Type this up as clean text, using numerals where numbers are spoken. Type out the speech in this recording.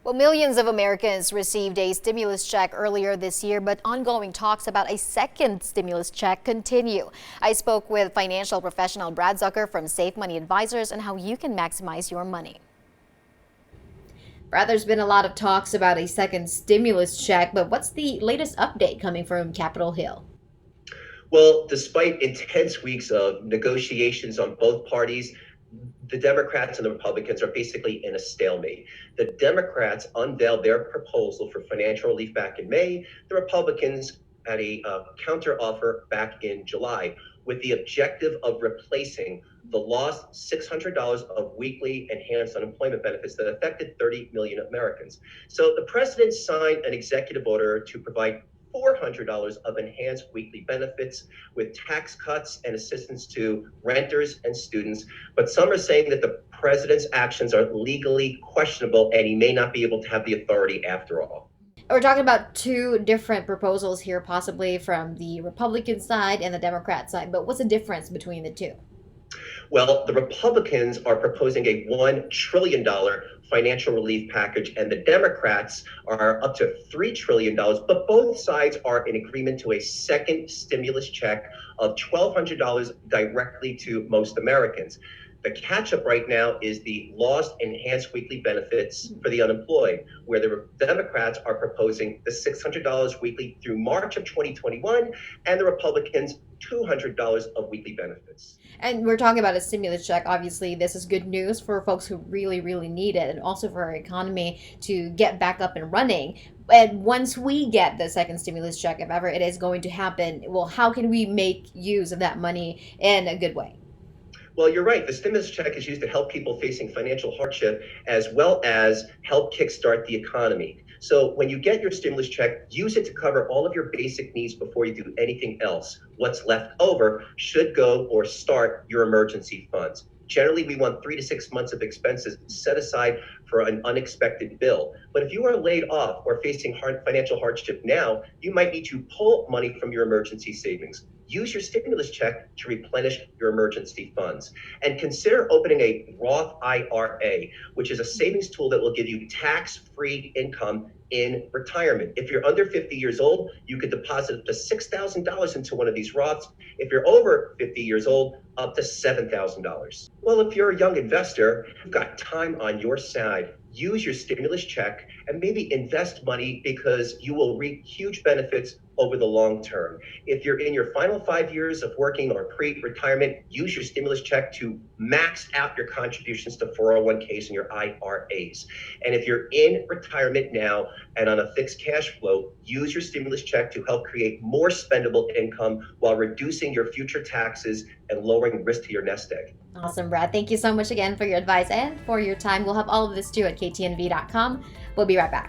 Well, millions of Americans received a stimulus check earlier this year, but ongoing talks about a second stimulus check continue. I spoke with financial professional Brad Zucker from Safe Money Advisors on how you can maximize your money. Brad, there's been a lot of talks about a second stimulus check, but what's the latest update coming from Capitol Hill? Well, despite intense weeks of negotiations on both parties, the Democrats and the Republicans are basically in a stalemate. The Democrats unveiled their proposal for financial relief back in May. The Republicans had a counter offer back in July with the objective of replacing the lost $600 of weekly enhanced unemployment benefits that affected 30 million Americans. So the president signed an executive order to provide $400 of enhanced weekly benefits with tax cuts and assistance to renters and students. But some are saying that the president's actions are legally questionable and he may not be able to have the authority after all. We're talking about two different proposals here, possibly from the Republican side and the Democrat side, but what's the difference between the two? Well, the Republicans are proposing a $1 trillion financial relief package, and the Democrats are up to $3 trillion. But both sides are in agreement to a second stimulus check of $1,200 directly to most Americans. The catch up right now is the lost enhanced weekly benefits for the unemployed, where the Democrats are proposing the $600 weekly through March of 2021, and the Republicans $200 of weekly benefits. And we're talking about a stimulus check. Obviously, this is good news for folks who really, really need it, and also for our economy to get back up and running. And once we get the second stimulus check, if ever it is going to happen, well, how can we make use of that money in a good way? Well, you're right. The stimulus check is used to help people facing financial hardship as well as help kickstart the economy. So when you get your stimulus check, use it to cover all of your basic needs before you do anything else. What's left over should go or start your emergency funds. Generally, we want 3 to 6 months of expenses set aside for an unexpected bill. But if you are laid off or facing financial hardship now, you might need to pull money from your emergency savings. Use your stimulus check to replenish your emergency funds. And consider opening a Roth IRA, which is a savings tool that will give you tax-free income in retirement. If you're under 50 years old, you could deposit up to $6,000 into one of these Roths. If you're over 50 years old, up to $7,000. Well, if you're a young investor, you've got time on your side. Use your stimulus check and maybe invest money because you will reap huge benefits over the long term. If you're in your final 5 years of working or pre-retirement, use your stimulus check to max out your contributions to 401ks and your IRAs. And if you're in retirement now and on a fixed cash flow, use your stimulus check to help create more spendable income while reducing your future taxes and lowering risk to your nest egg. Awesome, Brad. Thank you so much again for your advice and for your time. We'll have all of this too at ktnv.com. We'll be right back.